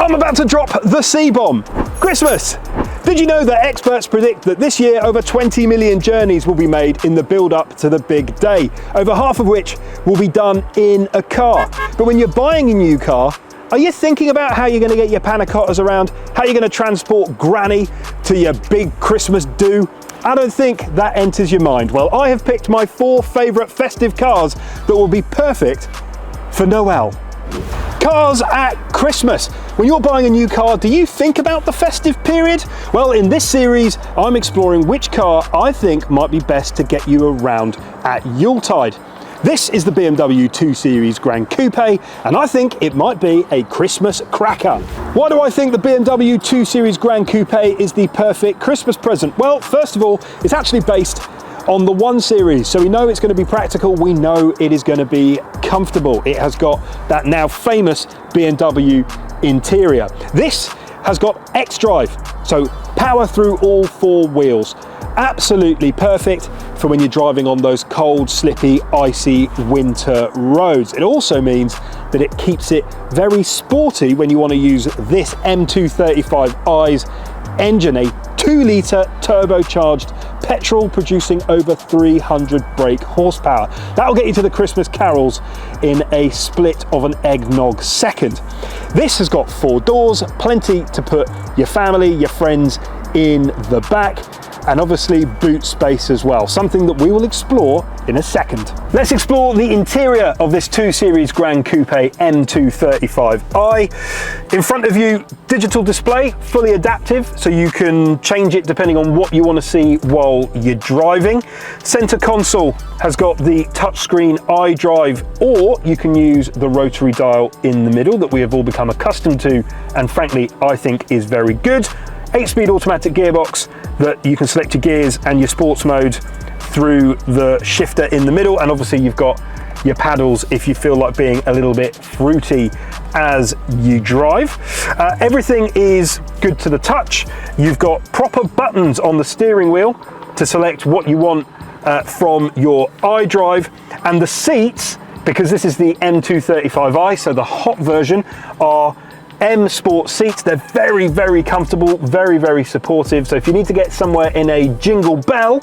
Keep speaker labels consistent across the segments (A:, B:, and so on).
A: I'm about to drop the C-bomb. Christmas! Did you know that experts predict that this year over 20 million journeys will be made in the build-up to the big day, over half of which will be done in a car. But when you're buying a new car, are you thinking about how you're going to get your panna cottas around, how you're going to transport Granny to your big Christmas do? I don't think that enters your mind. Well, I have picked my 4 favourite festive cars that will be perfect for Noel. Cars at Christmas. When you're buying a new car, do you think about the festive period? Well, in this series, I'm exploring which car I think might be best to get you around at Yuletide. This is the BMW 2 Series Gran Coupe, and I think it might be a Christmas cracker. Why do I think the BMW 2 Series Gran Coupe is the perfect Christmas present? Well, first of all, it's actually based on the 1 Series, so we know it's going to be practical, we know it is going to be comfortable. It has got that now famous BMW interior. This has got X-Drive, so power through all 4 wheels. Absolutely perfect for when you're driving on those cold, slippy, icy winter roads. It also means that it keeps it very sporty when you want to use this M235i's engine, a 2-litre turbocharged petrol producing over 300 brake horsepower. That'll get you to the Christmas carols in a split of an eggnog second. This has got 4 doors, plenty to put your family, your friends in the back, and obviously boot space as well, something that we will explore in a second. Let's explore the interior of this 2 Series Gran Coupe M235i. In front of you, digital display, fully adaptive, so you can change it depending on what you want to see while you're driving. Center console has got the touchscreen iDrive, or you can use the rotary dial in the middle that we have all become accustomed to, and frankly, I think is very good. 8-speed automatic gearbox that you can select your gears and your sports mode through the shifter in the middle, and obviously you've got your paddles if you feel like being a little bit fruity as you drive. Everything is good to the touch. You've got proper buttons on the steering wheel to select what you want from your iDrive, and the seats, because this is the M235i, so the hot version, are M Sport seats. They're very, very comfortable, very, very supportive. So if you need to get somewhere in a jingle bell,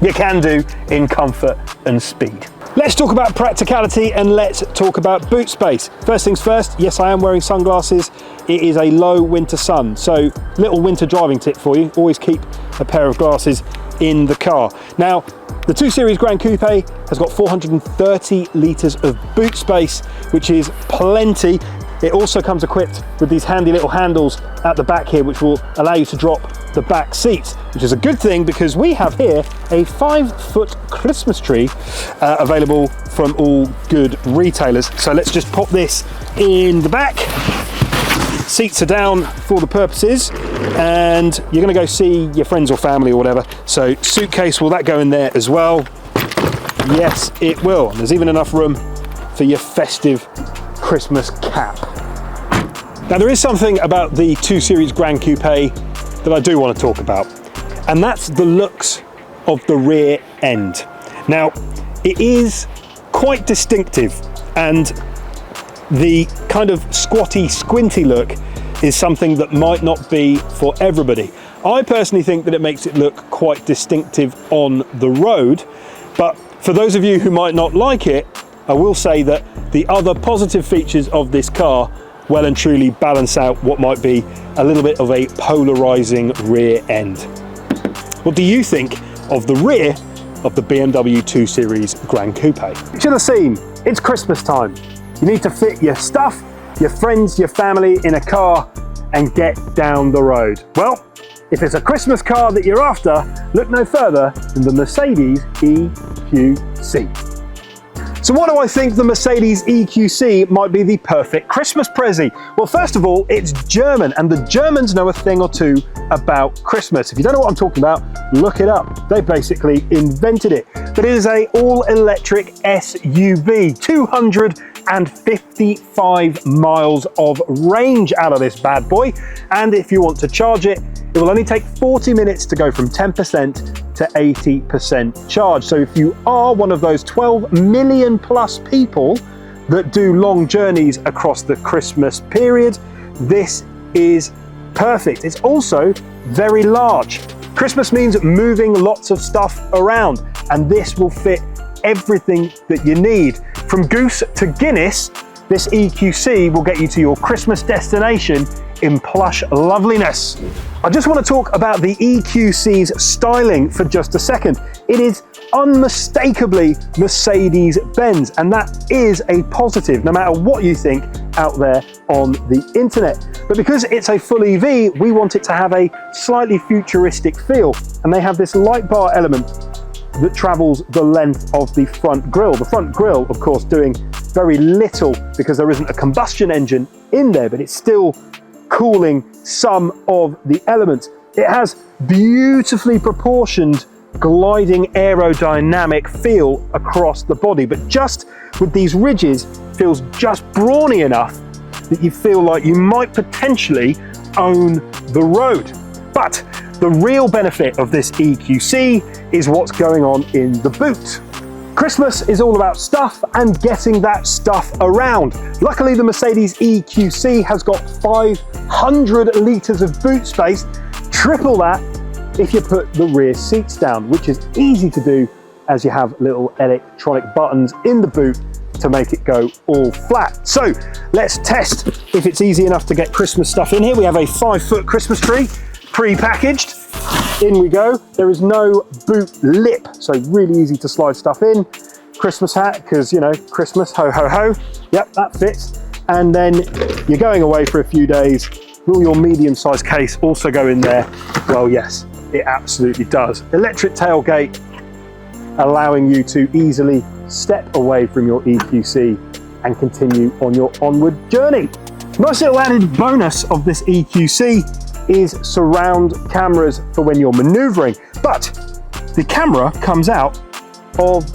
A: you can do in comfort and speed. Let's talk about practicality and let's talk about boot space. First things first, yes, I am wearing sunglasses. It is a low winter sun, so little winter driving tip for you, always keep a pair of glasses in the car. Now, the 2 Series Gran Coupe has got 430 litres of boot space, which is plenty. It also comes equipped with these handy little handles at the back here, which will allow you to drop the back seats, which is a good thing because we have here a 5-foot Christmas tree available from all good retailers. So let's just pop this in the back. Seats are down for the purposes, and you're going to go see your friends or family or whatever. So suitcase, will that go in there as well? Yes, it will. And there's even enough room for your festive Christmas cap. Now, there is something about the 2 Series Gran Coupe that I do want to talk about, and that's the looks of the rear end. Now, it is quite distinctive, and the kind of squatty, squinty look is something that might not be for everybody. I personally think that it makes it look quite distinctive on the road, but for those of you who might not like it, I will say that the other positive features of this car well and truly balance out what might be a little bit of a polarizing rear end. What do you think of the rear of the BMW 2 Series Gran Coupe? You should have seen, it's Christmas time. You need to fit your stuff, your friends, your family in a car and get down the road. Well, if it's a Christmas car that you're after, look no further than the Mercedes EQC. So what do I think the Mercedes EQC might be the perfect Christmas prezi? Well, first of all, it's German, and the Germans know a thing or two about Christmas. If you don't know what I'm talking about, look it up. They basically invented it. But it is a all-electric SUV, 255 miles of range out of this bad boy. And if you want to charge it, it will only take 40 minutes to go from 10% to 80% charge. So if you are one of those 12 million plus people that do long journeys across the Christmas period, this is perfect. It's also very large. Christmas means moving lots of stuff around, and this will fit everything that you need. From Goose to Guinness, this EQC will get you to your Christmas destination in plush loveliness. I just want to talk about the EQC's styling for just a second. It is unmistakably Mercedes-Benz, and that is a positive, no matter what you think out there on the internet. But because it's a full EV, we want it to have a slightly futuristic feel, and they have this light bar element that travels the length of the front grille. The front grille, of course, doing very little because there isn't a combustion engine in there, but it's still cooling some of the elements. It has beautifully proportioned gliding aerodynamic feel across the body, but just with these ridges feels just brawny enough that you feel like you might potentially own the road. But the real benefit of this EQC is what's going on in the boot. Christmas is all about stuff and getting that stuff around. Luckily, the Mercedes EQC has got 500 litres of boot space, triple that if you put the rear seats down, which is easy to do as you have little electronic buttons in the boot to make it go all flat. So let's test if it's easy enough to get Christmas stuff in here. We have a 5-foot Christmas tree pre-packaged. In we go. There is no boot lip, so really easy to slide stuff in. Christmas hat, because, you know, Christmas, ho, ho, ho. Yep, that fits. And then you're going away for a few days. Will your medium-sized case also go in there? Well, yes, it absolutely does. Electric tailgate, allowing you to easily step away from your EQC and continue on your onward journey. Nice little added bonus of this EQC is surround cameras for when you're maneuvering, but the camera comes out of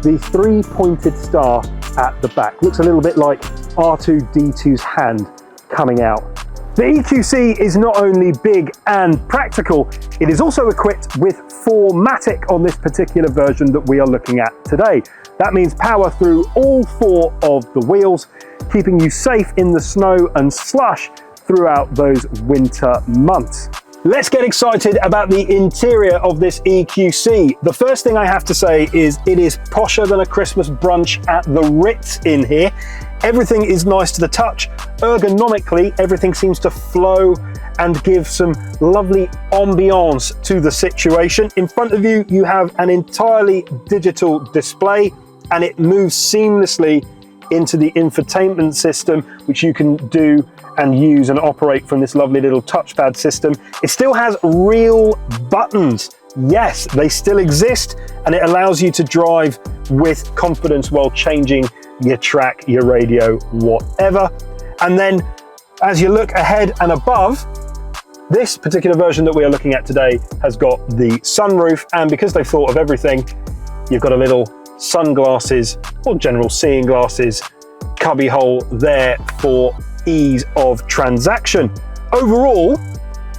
A: the 3-pointed star at the back. Looks a little bit like R2-D2's hand coming out. The EQC is not only big and practical, it is also equipped with 4MATIC on this particular version that we are looking at today. That means power through all 4 of the wheels, keeping you safe in the snow and slush throughout those winter months. Let's get excited about the interior of this EQC. The first thing I have to say is it is posher than a Christmas brunch at the Ritz in here. Everything is nice to the touch. Ergonomically, everything seems to flow and give some lovely ambiance to the situation. In front of you, you have an entirely digital display, and it moves seamlessly into the infotainment system, which you can do and use and operate from this lovely little touchpad system. It still has real buttons. Yes, they still exist, and it allows you to drive with confidence while changing your track, your radio, whatever. And then as you look ahead and above, this particular version that we are looking at today has got the sunroof, and because they've thought of everything, you've got a little sunglasses or general seeing glasses cubby hole there for ease of transaction. Overall,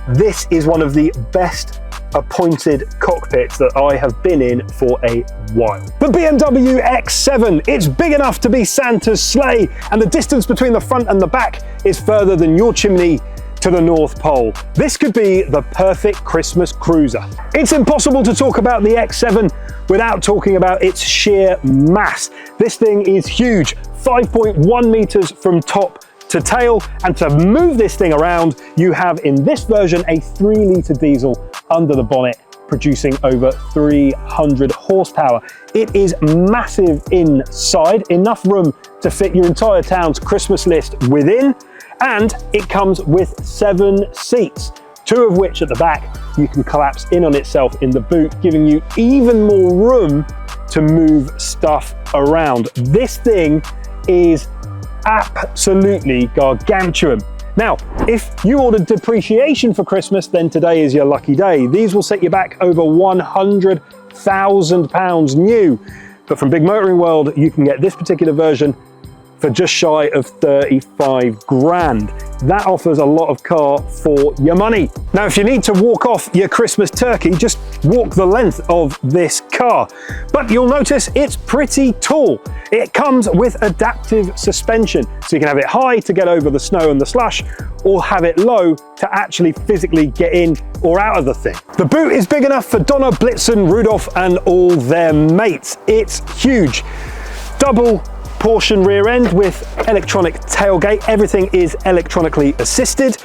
A: this is one of the best appointed cockpits that I have been in for a while. The BMW X7, it's big enough to be Santa's sleigh, and the distance between the front and the back is further than your chimney to the North Pole. This could be the perfect Christmas cruiser. It's impossible to talk about the X7 without talking about its sheer mass. This thing is huge, 5.1 meters from top to tail, and to move this thing around, you have in this version a 3-litre diesel under the bonnet, producing over 300 horsepower. It is massive inside, enough room to fit your entire town's Christmas list within, and it comes with 7 seats, 2 of which at the back you can collapse in on itself in the boot, giving you even more room to move stuff around. This thing is absolutely gargantuan. Now, if you ordered depreciation for Christmas, then today is your lucky day. These will set you back over £100,000 new. But from Big Motoring World, you can get this particular version for just shy of 35 grand. That offers a lot of car for your money. Now, if you need to walk off your Christmas turkey, just walk the length of this car. But you'll notice it's pretty tall. It comes with adaptive suspension, so you can have it high to get over the snow and the slush, or have it low to actually physically get in or out of the thing. The boot is big enough for Donner, Blitzen, Rudolph, and all their mates. It's huge. Double portion rear end with electronic tailgate. Everything is electronically assisted.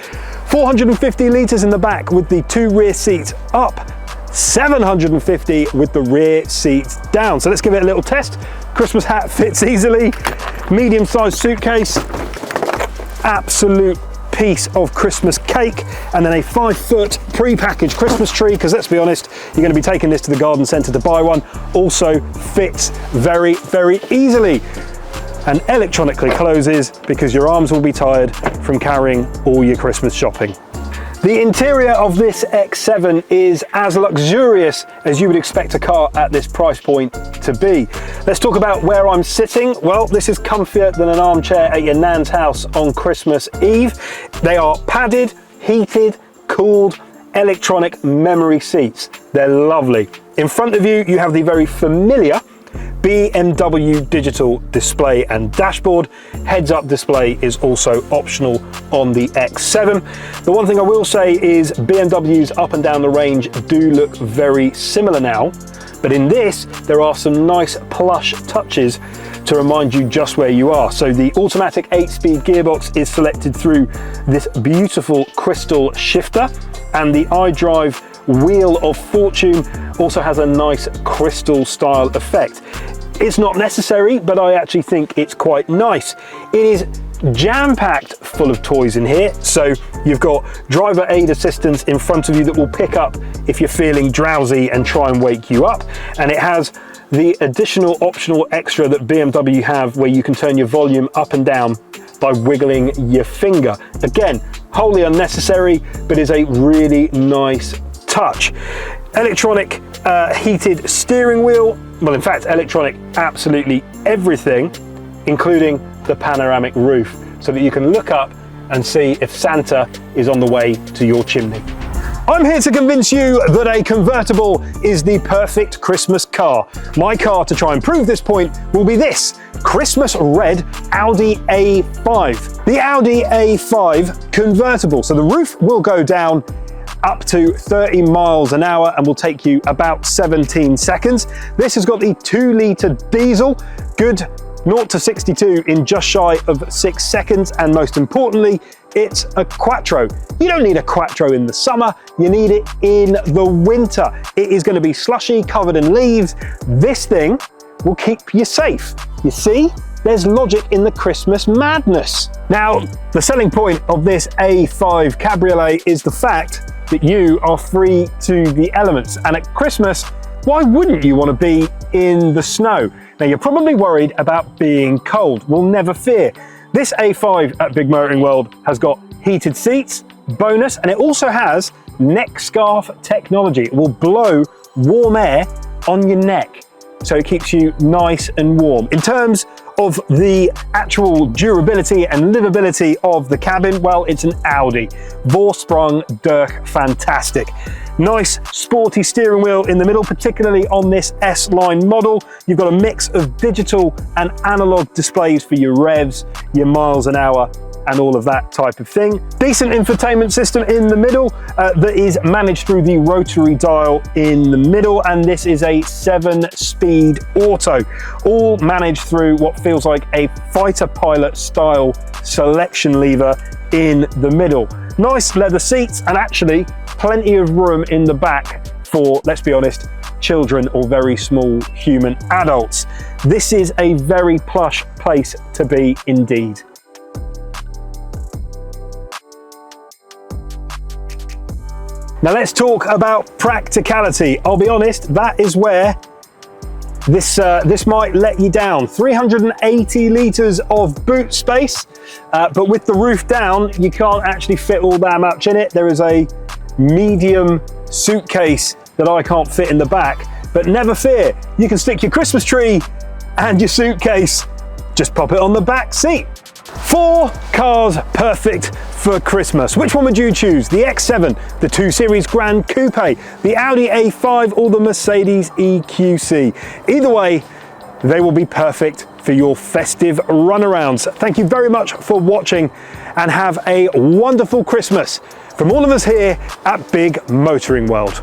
A: 450 litres in the back with the 2 rear seats up. 750 with the rear seats down. So let's give it a little test. Christmas hat fits easily. Medium-sized suitcase. Absolute piece of Christmas cake, and then a 5-foot pre-packaged Christmas tree, because let's be honest, you're going to be taking this to the garden centre to buy one. Also fits very, very easily, and electronically closes because your arms will be tired from carrying all your Christmas shopping. The interior of this X7 is as luxurious as you would expect a car at this price point to be. Let's talk about where I'm sitting. Well, this is comfier than an armchair at your nan's house on Christmas Eve. They are padded, heated, cooled, electronic memory seats. They're lovely. In front of you, you have the very familiar BMW digital display and dashboard. Heads-up display is also optional on the X7. The one thing I will say is BMWs up and down the range do look very similar now, but in this there are some nice plush touches to remind you just where you are. So the automatic 8-speed gearbox is selected through this beautiful crystal shifter, and the iDrive Wheel of Fortune also has a nice crystal style effect. It's not necessary, but I actually think it's quite nice. It is jam-packed full of toys in here. So you've got driver aid assistance in front of you that will pick up if you're feeling drowsy and try and wake you up. And it has the additional optional extra that BMW have, where you can turn your volume up and down by wiggling your finger. Again, wholly unnecessary, but is a really nice touch. Electronic heated steering wheel. Well, in fact, electronic absolutely everything, including the panoramic roof, so that you can look up and see if Santa is on the way to your chimney. I'm here to convince you that a convertible is the perfect Christmas car. My car to try and prove this point will be this Christmas red Audi A5. The Audi A5 convertible. So the roof will go down up to 30 miles an hour and will take you about 17 seconds. This has got the 2-litre diesel, good 0 to 62 in just shy of 6 seconds, and most importantly, it's a quattro. You don't need a quattro in the summer, you need it in the winter. It is going to be slushy, covered in leaves. This thing will keep you safe. You see? There's logic in the Christmas madness. Now, the selling point of this A5 Cabriolet is the fact that you are free to the elements. And at Christmas, why wouldn't you want to be in the snow? Now, you're probably worried about being cold. Well, never fear. This A5 at Big Motoring World has got heated seats, bonus, and it also has neck scarf technology. It will blow warm air on your neck, so it keeps you nice and warm. In terms of the actual durability and livability of the cabin, well, it's an Audi. Vorsprung durch fantastic. Nice sporty steering wheel in the middle, particularly on this S-Line model. You've got a mix of digital and analog displays for your revs, your miles an hour, and all of that type of thing. Decent infotainment system in the middle that is managed through the rotary dial in the middle, and this is a 7-speed auto, all managed through what feels like a fighter pilot style selection lever in the middle. Nice leather seats, and actually plenty of room in the back for, let's be honest, children or very small human adults. This is a very plush place to be indeed. Now let's talk about practicality. I'll be honest, that is where this might let you down. 380 litres of boot space, but with the roof down, you can't actually fit all that much in it. There is a medium suitcase that I can't fit in the back, but never fear, you can stick your Christmas tree and your suitcase just pop it on the back seat. 4 cars perfect for Christmas. Which one would you choose? The X7, the 2 Series Grand Coupe, the Audi A5 or the Mercedes EQC? Either way, they will be perfect for your festive runarounds. Thank you very much for watching and have a wonderful Christmas from all of us here at Big Motoring World.